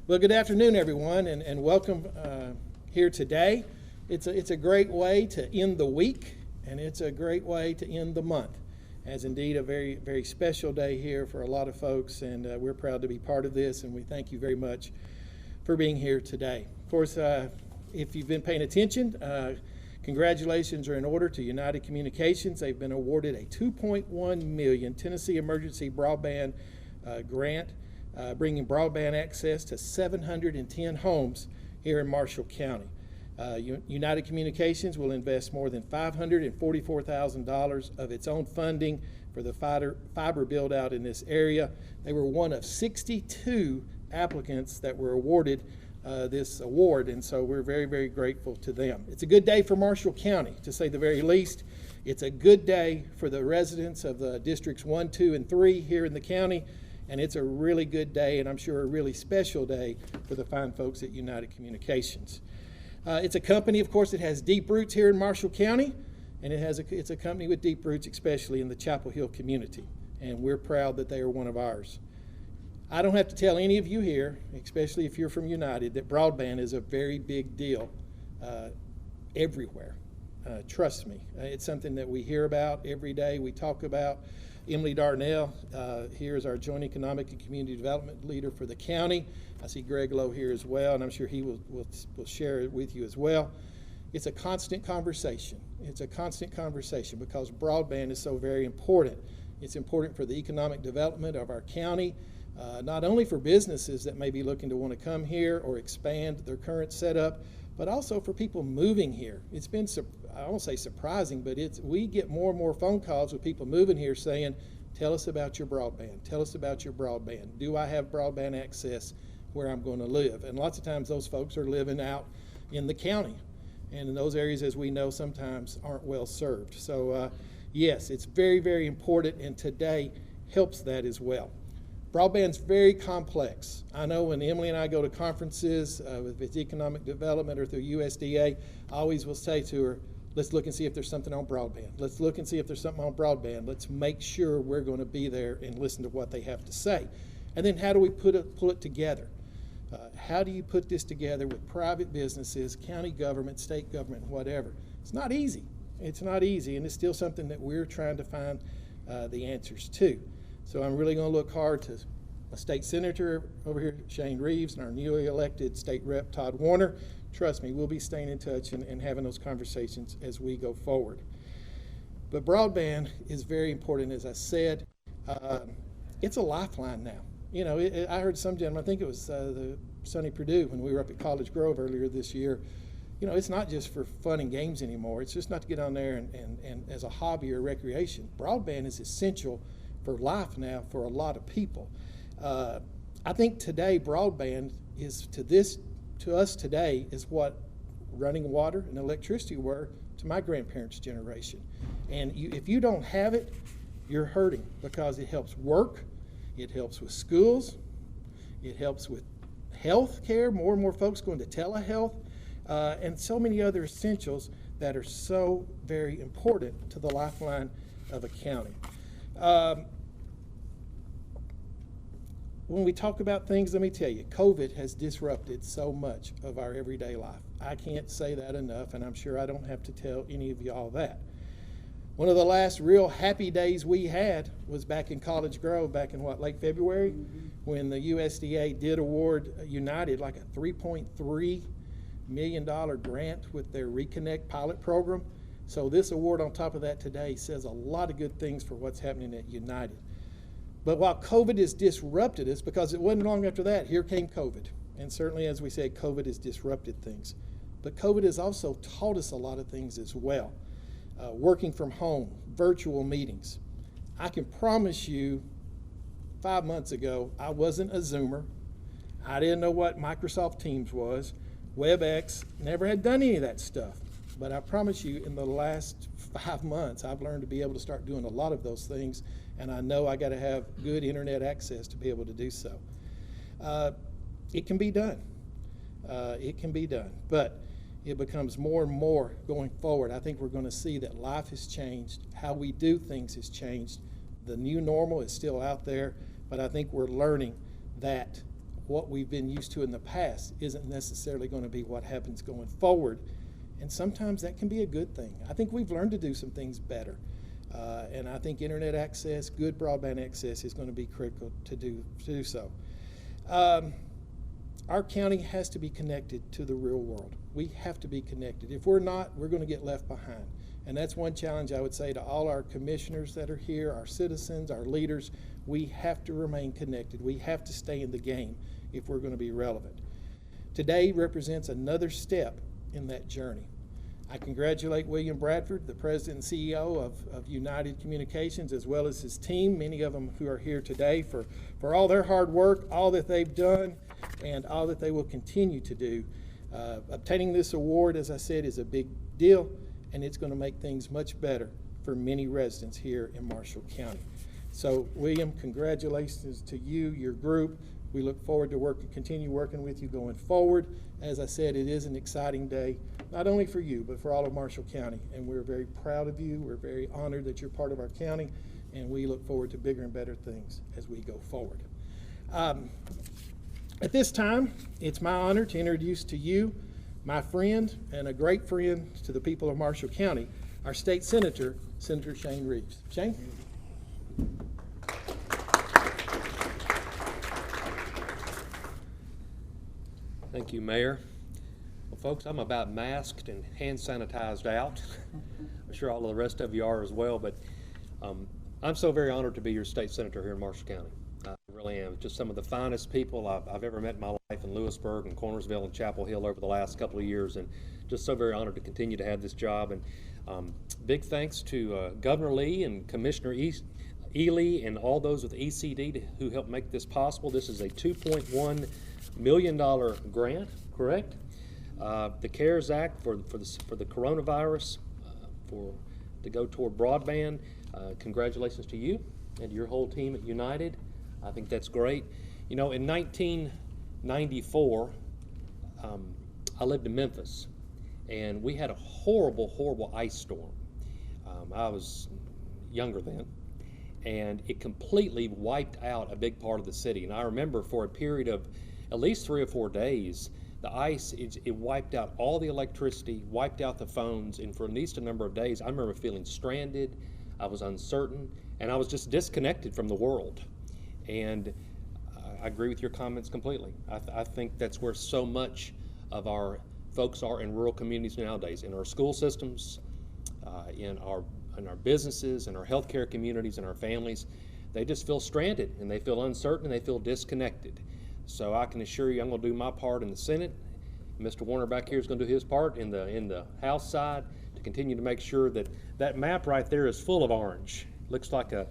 Well, good afternoon, everyone, and welcome here today. It's a great way to end the week, and it's a great way to end the month, as indeed a very, very special day here for a lot of folks, and we're proud to be part of this, and we thank you very much for being here today. Of course, if you've been paying attention, congratulations are in order to United Communications. They've been awarded a $2.1 million Tennessee Emergency Broadband grant, bringing broadband access to 710 homes here in Marshall County. United Communications will invest more than $544,000 of its own funding for the fiber build out in this area. They were one of 62 applicants that were awarded this award, and so we're very, very grateful to them. It's a good day for Marshall County, to say the very least. It's a good day for the residents of the districts 1, 2, and 3 here in the county, and it's a really good day, and I'm sure a really special day for the fine folks at United Communications. It's a company, of course, that has deep roots here in Marshall County, and it's a company with deep roots, especially in the Chapel Hill community, and we're proud that they are one of ours. I don't have to tell any of you here, especially if you're from United, that broadband is a very big deal everywhere. Trust me, it's something that we hear about every day, we talk about. Emily Darnell here is our Joint Economic and Community Development Leader for the county. I see Greg Lowe here as well, and I'm sure he will share it with you as well. It's a constant conversation. It's a constant conversation because broadband is so very important. It's important for the economic development of our county, not only for businesses that may be looking to want to come here or expand their current setup, but also for people moving here. It's been, I won't say surprising, but we get more and more phone calls with people moving here saying, tell us about your broadband, tell us about your broadband. Do I have broadband access where I'm going to live? And lots of times those folks are living out in the county. And in those areas, as we know, sometimes aren't well served. So yes, it's very, very important, and today helps that as well. Broadband's very complex. I know when Emily and I go to conferences with economic development or through USDA, I always will say to her, let's look and see if there's something on broadband. Let's look and see if there's something on broadband. Let's make sure we're going to be there and listen to what they have to say. And then how do we pull it together? How do you put this together with private businesses, county government, state government, whatever? It's not easy. It's not easy, and it's still something that we're trying to find the answers to. So I'm really going to look hard to a state senator over here, Shane Reeves, and our newly elected state rep, Todd Warner. Trust me, we'll be staying in touch and having those conversations as we go forward. But broadband is very important, as I said. It's a lifeline now. You know, I heard some gentleman, I think it was Sonny Perdue, when we were up at College Grove earlier this year, you know, it's not just for fun and games anymore. It's just not to get on there and as a hobby or recreation. Broadband is essential for life now for a lot of people. I think today broadband is to us today is what running water and electricity were to my grandparents' generation. And if you don't have it, you're hurting, because it helps work, it helps with schools, it helps with health care, more and more folks going to telehealth, and so many other essentials that are so very important to the lifeline of a county. When we talk about things, let me tell you, COVID has disrupted so much of our everyday life. I can't say that enough, and I'm sure I don't have to tell any of y'all that. One of the last real happy days we had was back in College Grove, back in late February, when the USDA did award United like a $3.3 million grant with their Reconnect pilot program. So this award on top of that today says a lot of good things for what's happening at United. But while COVID has disrupted us, because it wasn't long after that, here came COVID. And certainly, as we said, COVID has disrupted things. But COVID has also taught us a lot of things as well. Working from home, virtual meetings. I can promise you, 5 months ago, I wasn't a Zoomer. I didn't know what Microsoft Teams was. WebEx, never had done any of that stuff. But I promise you, in the last 5 months, I've learned to be able to start doing a lot of those things, and I know I got to have good internet access to be able to do so. It can be done. It can be done, but it becomes more and more going forward. I think we're going to see that life has changed, how we do things has changed. The new normal is still out there, but I think we're learning that what we've been used to in the past isn't necessarily going to be what happens going forward. And sometimes that can be a good thing. I think we've learned to do some things better. And I think internet access, good broadband access, is going to be critical to do so. Our county has to be connected to the real world. We have to be connected. If we're not, we're going to get left behind. And that's one challenge I would say to all our commissioners that are here, our citizens, our leaders. We have to remain connected. We have to stay in the game if we're going to be relevant. Today represents another step in that journey. I congratulate William Bradford, the President and CEO of United Communications, as well as his team, many of them who are here today, for all their hard work, all that they've done, and all that they will continue to do. Obtaining this award, as I said, is a big deal, and it's going to make things much better for many residents here in Marshall County. So, William, congratulations to you, your group. We look forward to continue working with you going forward. As I said, it is an exciting day, not only for you, but for all of Marshall County. And we're very proud of you. We're very honored that you're part of our county, and we look forward to bigger and better things as we go forward. At this time, it's my honor to introduce to you my friend and a great friend to the people of Marshall County, our state senator, Senator Shane Reeves. Shane? Thank you, Mayor. Well, folks, I'm about masked and hand sanitized out. I'm sure all of the rest of you are as well, but I'm so very honored to be your state senator here in Marshall County. I really am. Just some of the finest people I've ever met in my life in Lewisburg and Cornersville and Chapel Hill over the last couple of years, and just so very honored to continue to have this job. And big thanks to Governor Lee and Commissioner Ely and all those with ECD who helped make this possible. This is a $2.1 million grant, correct? The CARES Act for the coronavirus, to go toward broadband. Congratulations to you and your whole team at United. I think that's great. You know, in 1994, I lived in Memphis, and we had a horrible, horrible ice storm. I was younger then, and it completely wiped out a big part of the city. And I remember for a period of at least 3 or 4 days, the ice, it wiped out all the electricity, wiped out the phones, and for at least a number of days, I remember feeling stranded, I was uncertain, and I was just disconnected from the world. And I agree with your comments completely. I think that's where so much of our folks are in rural communities nowadays, in our school systems, in our businesses, in our healthcare communities, in our families. They just feel stranded, and they feel uncertain, and they feel disconnected. So I can assure you I'm going to do my part in the Senate. Mr. Warner back here is going to do his part in the House side to continue to make sure that that map right there is full of orange. Looks like a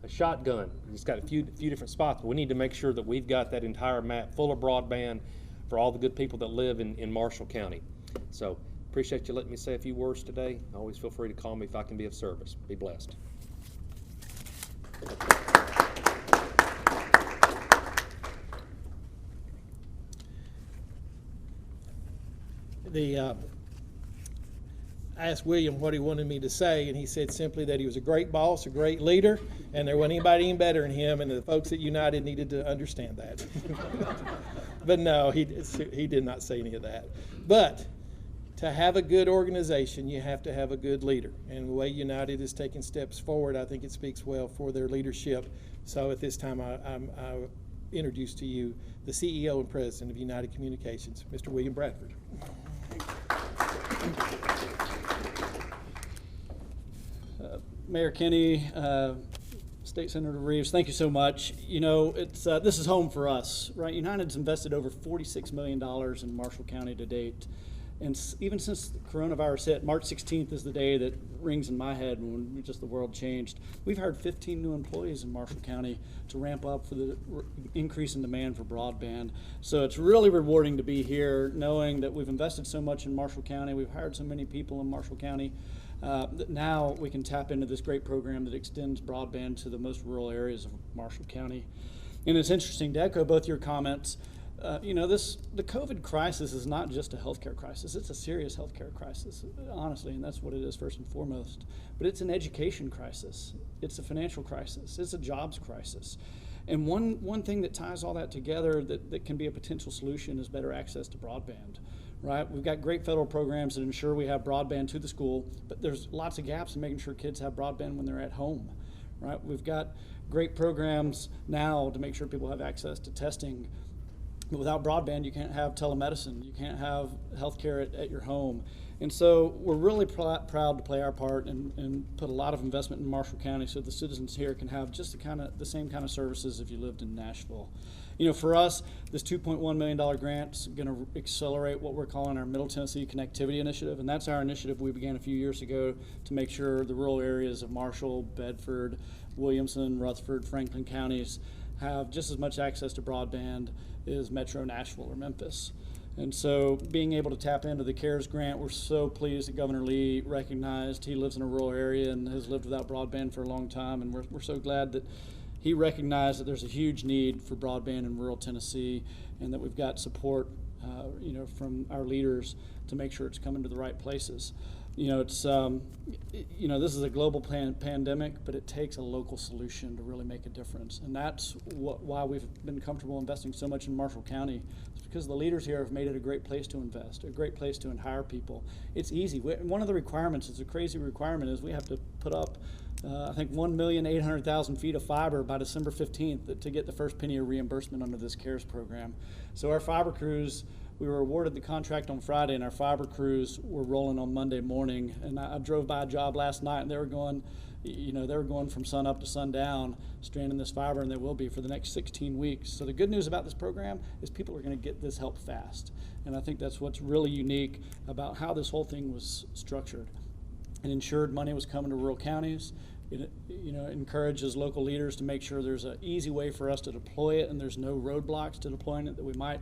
shotgun. It's got a few different spots, but we need to make sure that we've got that entire map full of broadband for all the good people that live in Marshall County. So appreciate you letting me say a few words today. Always feel free to call me if I can be of service. Be blessed. I asked William what he wanted me to say, and he said simply that he was a great boss, a great leader, and there wasn't anybody any better than him, and the folks at United needed to understand that. But no, he did not say any of that. But to have a good organization, you have to have a good leader. And the way United is taking steps forward, I think it speaks well for their leadership. So at this time, I introduce to you the CEO and President of United Communications, Mr. William Bradford. Mayor Kinney, State Senator Reeves, thank you so much. You know, this is home for us, right? United's invested over $46 million in Marshall County to date. And even since the coronavirus hit, March 16th is the day that rings in my head when just the world changed. We've hired 15 new employees in Marshall County to ramp up for the increase in demand for broadband. So it's really rewarding to be here knowing that we've invested so much in Marshall County. We've hired so many people in Marshall County. That now we can tap into this great program that extends broadband to the most rural areas of Marshall County. And it's interesting to echo both your comments. You know, the COVID crisis is not just a healthcare crisis. It's a serious healthcare crisis, honestly, and that's what it is first and foremost. But it's an education crisis. It's a financial crisis. It's a jobs crisis. And one thing that ties all that together that can be a potential solution is better access to broadband. Right? We've got great federal programs that ensure we have broadband to the school, but there's lots of gaps in making sure kids have broadband when they're at home. Right? We've got great programs now to make sure people have access to testing. But without broadband, you can't have telemedicine. You can't have healthcare at your home. And so we're really proud to play our part and put a lot of investment in Marshall County so the citizens here can have just the same kind of services if you lived in Nashville. You know, for us, this $2.1 million grant is going to accelerate what we're calling our Middle Tennessee Connectivity Initiative, and that's our initiative we began a few years ago to make sure the rural areas of Marshall, Bedford, Williamson, Rutherford, Franklin counties have just as much access to broadband as Metro Nashville or Memphis. And so being able to tap into the CARES grant, we're so pleased that Governor Lee recognized he lives in a rural area and has lived without broadband for a long time, and we're so glad that he recognized that there's a huge need for broadband in rural Tennessee and that we've got support from our leaders to make sure it's coming to the right places. It's this is a global pandemic, but it takes a local solution to really make a difference, and that's why we've been comfortable investing so much in Marshall County. It's because the leaders here have made it a great place to invest, a great place to hire people. It's easy. One of the requirements, it's a crazy requirement, is we have to put up I think 1,800,000 feet of fiber by December 15th to get the first penny of reimbursement under this CARES program. So our fiber crews, we were awarded the contract on Friday, and our fiber crews were rolling on Monday morning. And I drove by a job last night, and they were going from sun up to sundown, stranding this fiber, and they will be for the next 16 weeks. So the good news about this program is people are going to get this help fast. And I think that's what's really unique about how this whole thing was structured. It ensured money was coming to rural counties. It encourages local leaders to make sure there's an easy way for us to deploy it and there's no roadblocks to deploying it that we might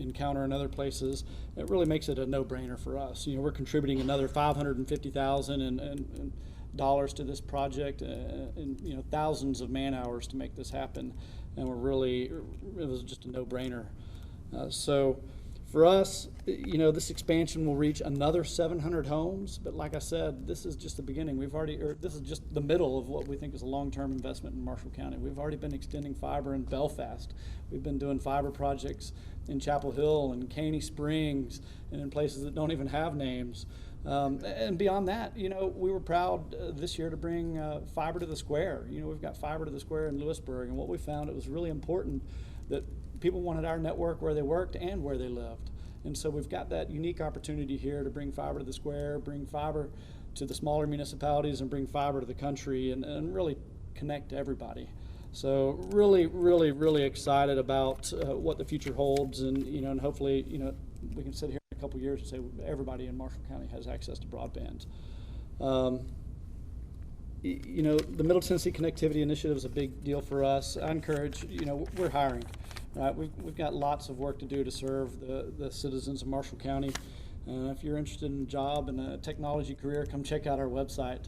encounter in other places. It really makes it a no-brainer for us. We're contributing another $550,000 to this project and thousands of man-hours to make this happen, and it was just a no-brainer. So for us, this expansion will reach another 700 homes, but like I said, this is just the beginning. This is just the middle of what we think is a long-term investment in Marshall County. We've already been extending fiber in Belfast. We've been doing fiber projects in Chapel Hill and Caney Springs and in places that don't even have names. And beyond that, we were proud this year to bring fiber to the square. We've got fiber to the square in Lewisburg, and what we found, it was really important that people wanted our network where they worked and where they lived. And so we've got that unique opportunity here to bring fiber to the square, bring fiber to the smaller municipalities, and bring fiber to the country and really connect everybody. So really, really, really excited about what the future holds, and hopefully, we can sit here in a couple years and say everybody in Marshall County has access to broadband. The Middle Tennessee Connectivity Initiative is a big deal for us. I encourage, we're hiring. Right? We've got lots of work to do to serve the citizens of Marshall County. If you're interested in a job and a technology career, come check out our website.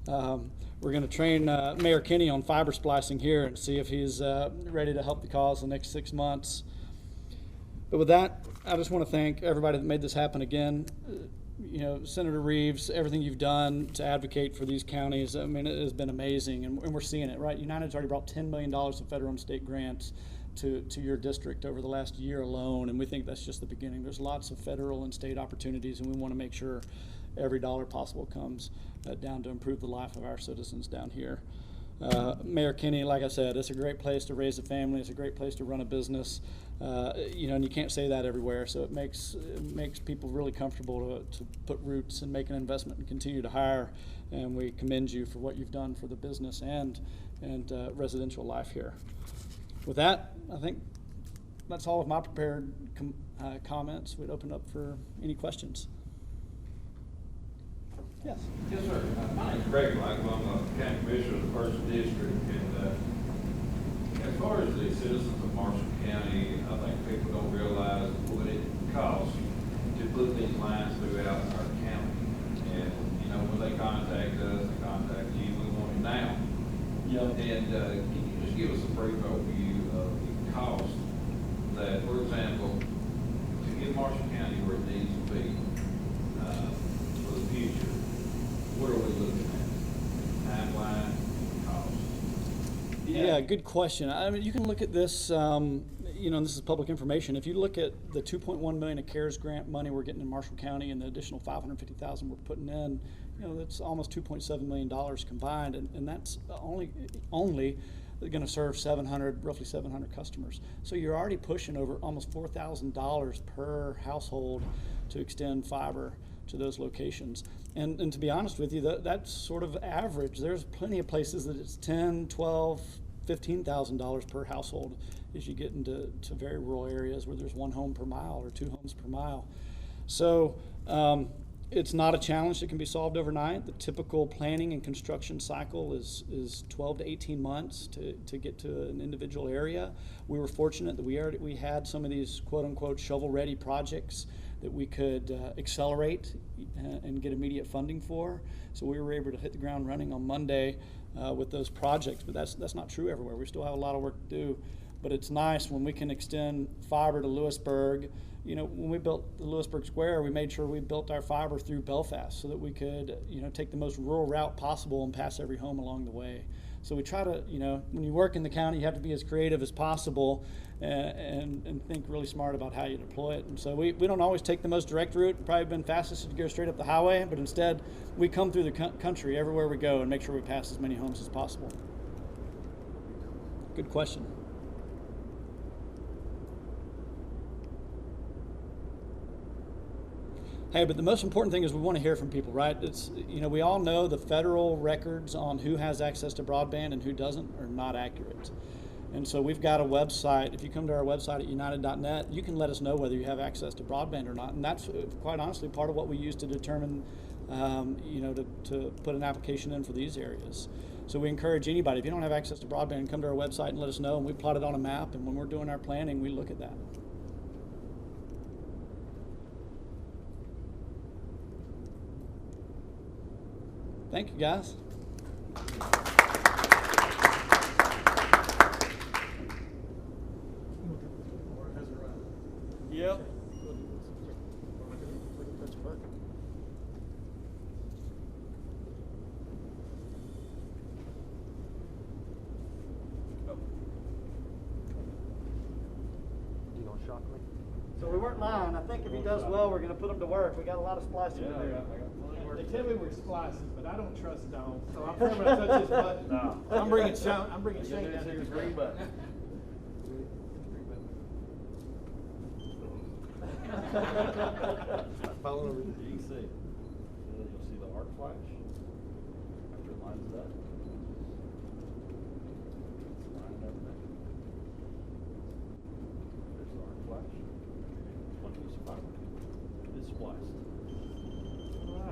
We're going to train Mayor Kinney on fiber splicing here and see if he's ready to help the cause the next 6 months. But with that, I just want to thank everybody that made this happen again. Senator Reeves, everything you've done to advocate for these counties, it has been amazing, and we're seeing it, right? United's already brought $10 million of federal and state grants to your district over the last year alone, and we think that's just the beginning. There's lots of federal and state opportunities, and we want to make sure every dollar possible comes down to improve the life of our citizens down here. Mayor Kinney, like I said, it's a great place to raise a family. It's a great place to run a business. And you can't say that everywhere. So it makes people really comfortable to put roots and make an investment and continue to hire. And we commend you for what you've done for the business and residential life here. With that, I think that's all of my prepared comments. We'd open up for any questions. Yes. Yes, sir. My name's Greg Michael. I'm a county commissioner of the First District. And as far as the citizens of Marshall County, I think people don't realize what it costs to put these lines throughout our county. And, when they contact us, they contact you, we want it now. Yep. And can you just give us a brief overview of the cost that, for example, to get Marshall County where it needs to be for the future, what are we looking at? Timeline, cost? Yeah, Yeah, good question. I mean, you can look at this, you know, and this is public information. If you look at the $2.1 million of CARES grant money we're getting in Marshall County and the additional $550,000 we're putting in, you know, that's almost $2.7 million combined, and that's only going to serve roughly 700 customers. So you're already pushing over almost $4,000 per household to extend fiber to those locations. And to be honest with you, that's sort of average. There's plenty of places that it's $10,000, $12,000, $15,000 per household as you get into very rural areas where there's one home per mile or two homes per mile. So it's not a challenge that can be solved overnight. The typical planning and construction cycle is 12 to 18 months to get to an individual area. We were fortunate that we had some of these quote-unquote shovel-ready projects that we could accelerate and get immediate funding for. So we were able to hit the ground running on Monday with those projects, but that's not true everywhere. We still have a lot of work to do, but it's nice when we can extend fiber to Lewisburg. You know, when we built the Lewisburg Square, we made sure we built our fiber through Belfast so that we could, you know, take the most rural route possible and pass every home along the way. So we try to, you know, when you work in the county, you have to be as creative as possible and think really smart about how you deploy it. And so we don't always take the most direct route. Probably been fastest to go straight up the highway, but instead we come through the country everywhere we go and make sure we pass as many homes as possible. Good question. Hey, but the most important thing is we want to hear from people, right? It's, you know, we all know the federal records on who has access to broadband and who doesn't are not accurate. And so we've got a website. If you come to our website at united.net, you can let us know whether you have access to broadband or not. And that's quite honestly part of what we use to determine, you know, to put an application in for these areas. So we encourage anybody, if you don't have access to broadband, come to our website and let us know, and we plot it on a map. And when we're doing our planning, we look at that. Thank you, guys. Yep. You gonna shock me? So we weren't lying. I think if he does well, we're going to put him to work. We got a lot of splicing to do. They tell me we're splices, but I don't trust Don, so I'm probably gonna touch his button. No. I'm bringing Shane down here. His green button. Following over. You can see. You'll see the arc flash after it lines up. It's lined up there. There's the arc flash. One piece of fiber. It's spliced.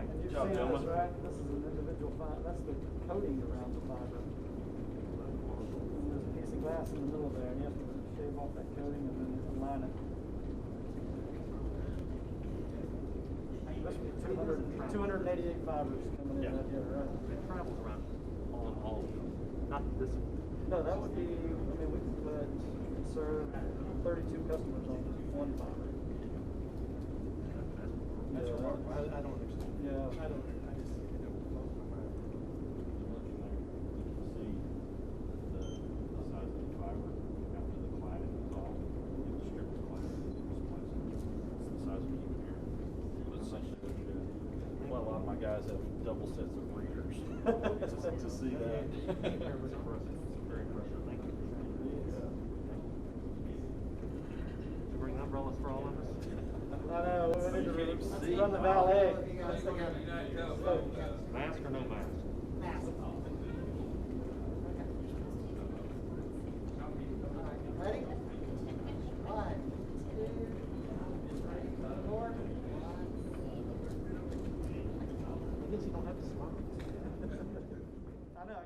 Good job, gentlemen. Right? This is an individual fiber. That's the coating around the fiber. There's a piece of glass in the middle there, and you have to shave off that coating and then align it. That's 288 fibers coming in right here, right? It travels around on all of them. Not this. No, that would be, I mean, we could serve 32 customers on one fiber. That's remarkable. I don't understand. Yeah. I just, it blows my mind. Looking there, you can see the size of the fiber after the cladding is all, the strip of cladding is spliced. It's the size of a human hair. But essentially what you do, well, a lot of my guys have double sets of readers to see that. It's very impressive. Thank you. Did you bring umbrellas for all of us? I know, we need to run the valet. Mask or no mask? Ready? 1, 2, 3, 4. I guess you don't have to smile. I know.